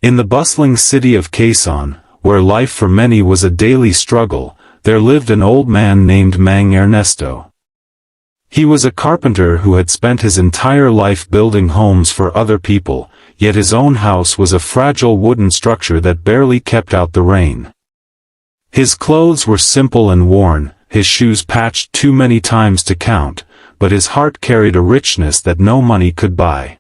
In the bustling city of Quezon, where life for many was a daily struggle, there lived an old man named Mang Ernesto. He was a carpenter who had spent his entire life building homes for other people, yet his own house was a fragile wooden structure that barely kept out the rain. His clothes were simple and worn, his shoes patched too many times to count, but his heart carried a richness that no money could buy.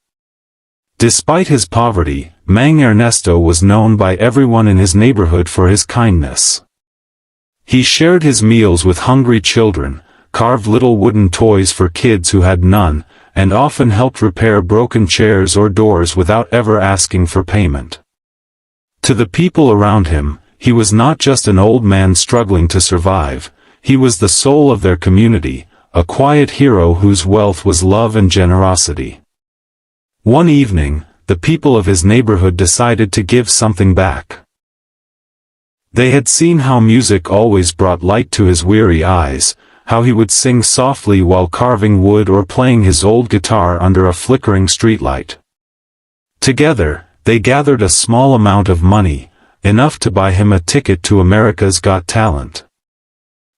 Despite his poverty, Mang Ernesto was known by everyone in his neighborhood for his kindness. He shared his meals with hungry children, carved little wooden toys for kids who had none, and often helped repair broken chairs or doors without ever asking for payment. To the people around him, he was not just an old man struggling to survive, he was the soul of their community, a quiet hero whose wealth was love and generosity. One evening, the people of his neighborhood decided to give something back. They had seen how music always brought light to his weary eyes, how he would sing softly while carving wood or playing his old guitar under a flickering streetlight. Together, they gathered a small amount of money, enough to buy him a ticket to America's Got Talent.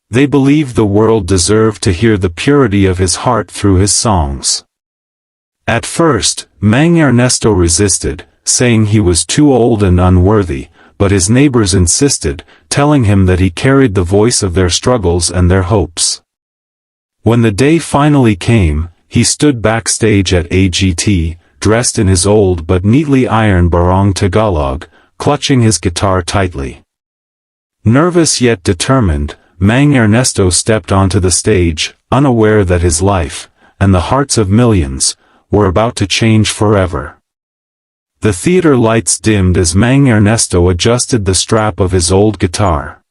They believed the world deserved to hear the purity of his heart through his songs. At first, Mang Ernesto resisted, saying he was too old and unworthy, but his neighbors insisted, telling him that he carried the voice of their struggles and their hopes. When the day finally came, he stood backstage at AGT, dressed in his old but neatly ironed barong Tagalog, clutching his guitar tightly. Nervous yet determined, Mang Ernesto stepped onto the stage, unaware that his life, and the hearts of millions, were about to change forever. The theater lights dimmed as Mang Ernesto adjusted the strap of his old guitar.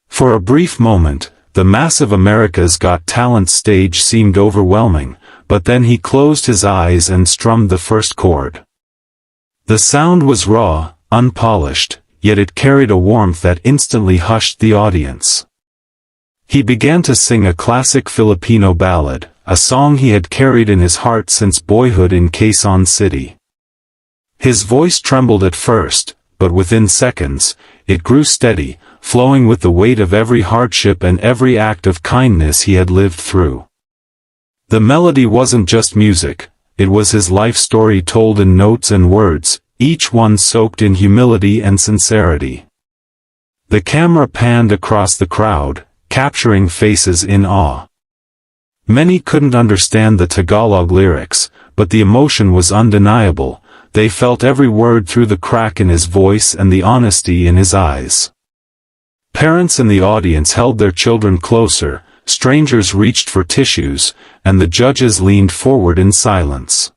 For a brief moment, the massive America's Got Talent stage seemed overwhelming, but then he closed his eyes and strummed the first chord. The sound was raw, unpolished, yet it carried a warmth that instantly hushed the audience. He began to sing a classic Filipino ballad, a song he had carried in his heart since boyhood in Quezon City. His voice trembled at first, but within seconds, it grew steady, flowing with the weight of every hardship and every act of kindness he had lived through. The melody wasn't just music, it was his life story told in notes and words, each one soaked in humility and sincerity. The camera panned across the crowd, capturing faces in awe. Many couldn't understand the Tagalog lyrics, but the emotion was undeniable. They felt every word through the crack in his voice and the honesty in his eyes. Parents in the audience held their children closer, strangers reached for tissues, and the judges leaned forward in silence.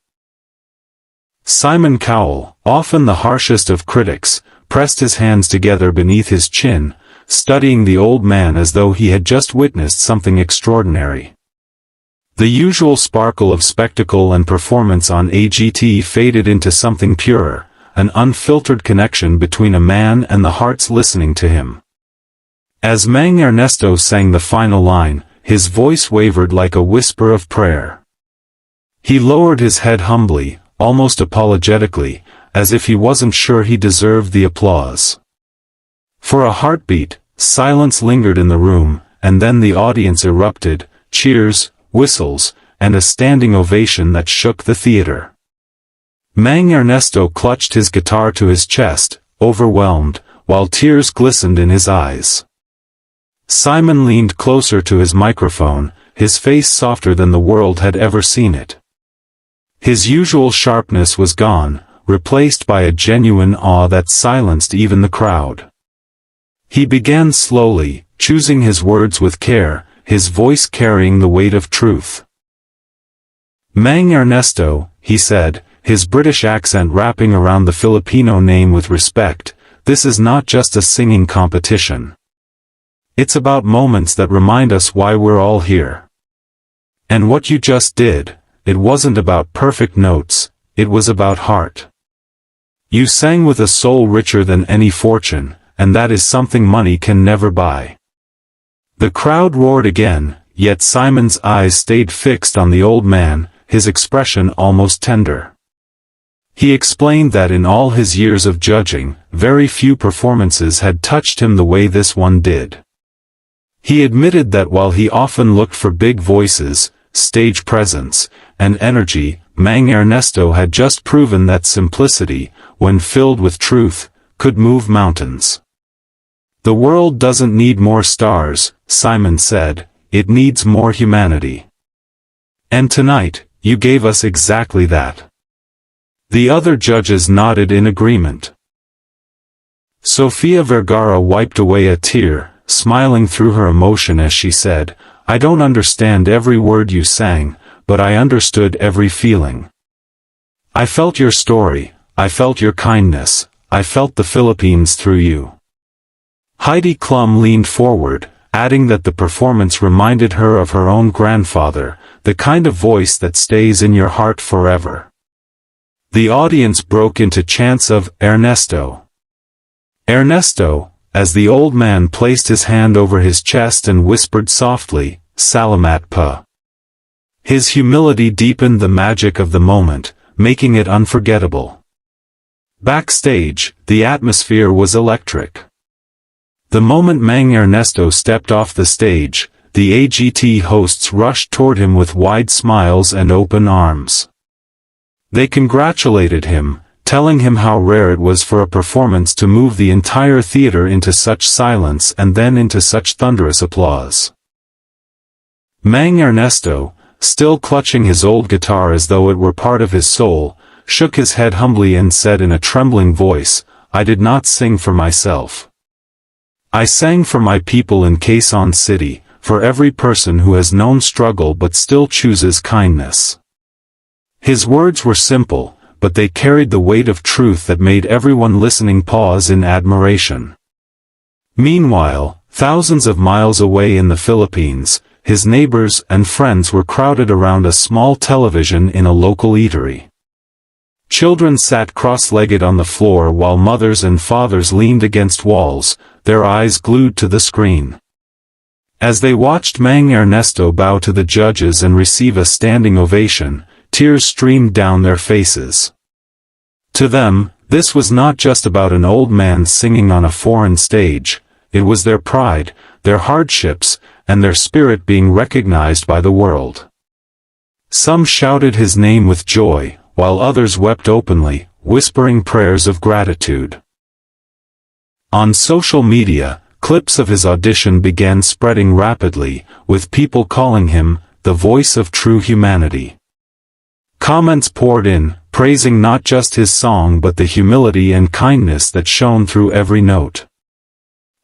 Simon Cowell, often the harshest of critics, pressed his hands together beneath his chin, studying the old man as though he had just witnessed something extraordinary. The usual sparkle of spectacle and performance on AGT faded into something purer, an unfiltered connection between a man and the hearts listening to him. As Mang Ernesto sang the final line, his voice wavered like a whisper of prayer. He lowered his head humbly, almost apologetically, as if he wasn't sure he deserved the applause. For a heartbeat, silence lingered in the room, and then the audience erupted, cheers, whistles, and a standing ovation that shook the theater. Mang Ernesto clutched his guitar to his chest, overwhelmed, while tears glistened in his eyes. Simon leaned closer to his microphone, his face softer than the world had ever seen it. His usual sharpness was gone, replaced by a genuine awe that silenced even the crowd. He began slowly, choosing his words with care, his voice carrying the weight of truth. Mang Ernesto, he said, his British accent wrapping around the Filipino name with respect, this is not just a singing competition. It's about moments that remind us why we're all here. And what you just did, it wasn't about perfect notes, it was about heart. You sang with a soul richer than any fortune, and that is something money can never buy. The crowd roared again, yet Simon's eyes stayed fixed on the old man, his expression almost tender. He explained that in all his years of judging, very few performances had touched him the way this one did. He admitted that while he often looked for big voices, stage presence, and energy, Mang Ernesto had just proven that simplicity, when filled with truth, could move mountains. "The world doesn't need more stars," Simon said, "it needs more humanity. And tonight, you gave us exactly that." The other judges nodded in agreement. Sofia Vergara wiped away a tear, smiling through her emotion as she said, "I don't understand every word you sang, but I understood every feeling. I felt your story, I felt your kindness, I felt the Philippines through you." Heidi Klum leaned forward, adding that the performance reminded her of her own grandfather, the kind of voice that stays in your heart forever. The audience broke into chants of "Ernesto! Ernesto!" as the old man placed his hand over his chest and whispered softly, "Salamat pa." His humility deepened the magic of the moment, making it unforgettable. Backstage, the atmosphere was electric. The moment Mang Ernesto stepped off the stage, the AGT hosts rushed toward him with wide smiles and open arms. They congratulated him, telling him how rare it was for a performance to move the entire theater into such silence and then into such thunderous applause. Mang Ernesto, still clutching his old guitar as though it were part of his soul, shook his head humbly and said in a trembling voice, "I did not sing for myself. I sang for my people in Quezon City, for every person who has known struggle but still chooses kindness." His words were simple, but they carried the weight of truth that made everyone listening pause in admiration. Meanwhile, thousands of miles away in the Philippines, his neighbors and friends were crowded around a small television in a local eatery. Children sat cross-legged on the floor while mothers and fathers leaned against walls, their eyes glued to the screen. As they watched Mang Ernesto bow to the judges and receive a standing ovation, tears streamed down their faces. To them, this was not just about an old man singing on a foreign stage, it was their pride, their hardships, and their spirit being recognized by the world. Some shouted his name with joy, while others wept openly, whispering prayers of gratitude. On social media, clips of his audition began spreading rapidly, with people calling him the voice of true humanity. Comments poured in, praising not just his song but the humility and kindness that shone through every note.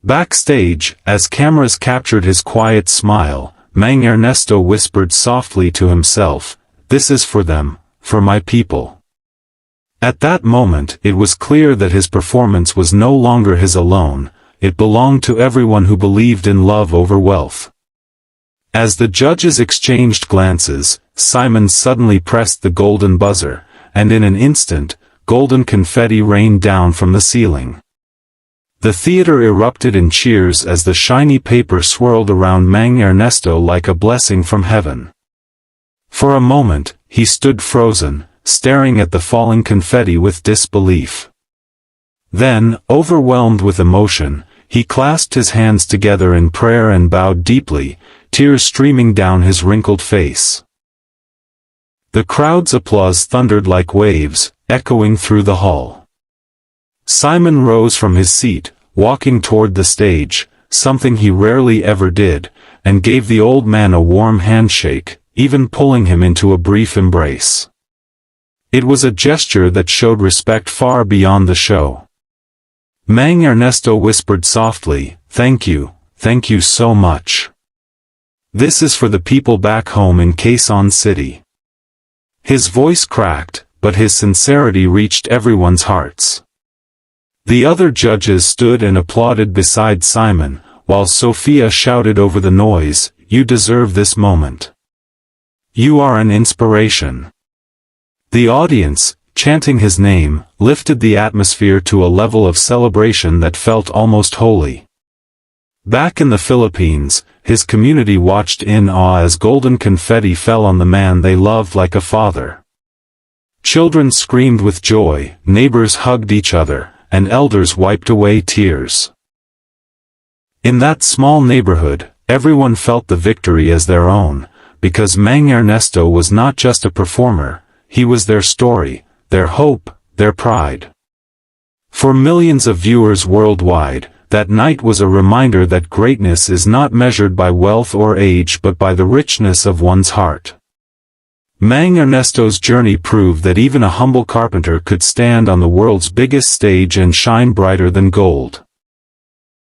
Backstage, as cameras captured his quiet smile, Mang Ernesto whispered softly to himself, "This is for them, for my people." At that moment, it was clear that his performance was no longer his alone, it belonged to everyone who believed in love over wealth. As the judges exchanged glances, Simon suddenly pressed the golden buzzer, and in an instant, golden confetti rained down from the ceiling. The theater erupted in cheers as the shiny paper swirled around Mang Ernesto like a blessing from heaven. For a moment, he stood frozen, staring at the falling confetti with disbelief. Then, overwhelmed with emotion, he clasped his hands together in prayer and bowed deeply, tears streaming down his wrinkled face. The crowd's applause thundered like waves, echoing through the hall. Simon rose from his seat, walking toward the stage, something he rarely ever did, and gave the old man a warm handshake, even pulling him into a brief embrace. It was a gesture that showed respect far beyond the show. Mang Ernesto whispered softly, thank you so much. This is for the people back home in Quezon City." His voice cracked, but his sincerity reached everyone's hearts. The other judges stood and applauded beside Simon, while Sophia shouted over the noise, "You deserve this moment. You are an inspiration." The audience, chanting his name, lifted the atmosphere to a level of celebration that felt almost holy. Back in the Philippines, his community watched in awe as golden confetti fell on the man they loved like a father. Children screamed with joy, neighbors hugged each other, and elders wiped away tears. In that small neighborhood, everyone felt the victory as their own, because Mang Ernesto was not just a performer, he was their story, their hope, their pride. For millions of viewers worldwide, that night was a reminder that greatness is not measured by wealth or age but by the richness of one's heart. Mang Ernesto's journey proved that even a humble carpenter could stand on the world's biggest stage and shine brighter than gold.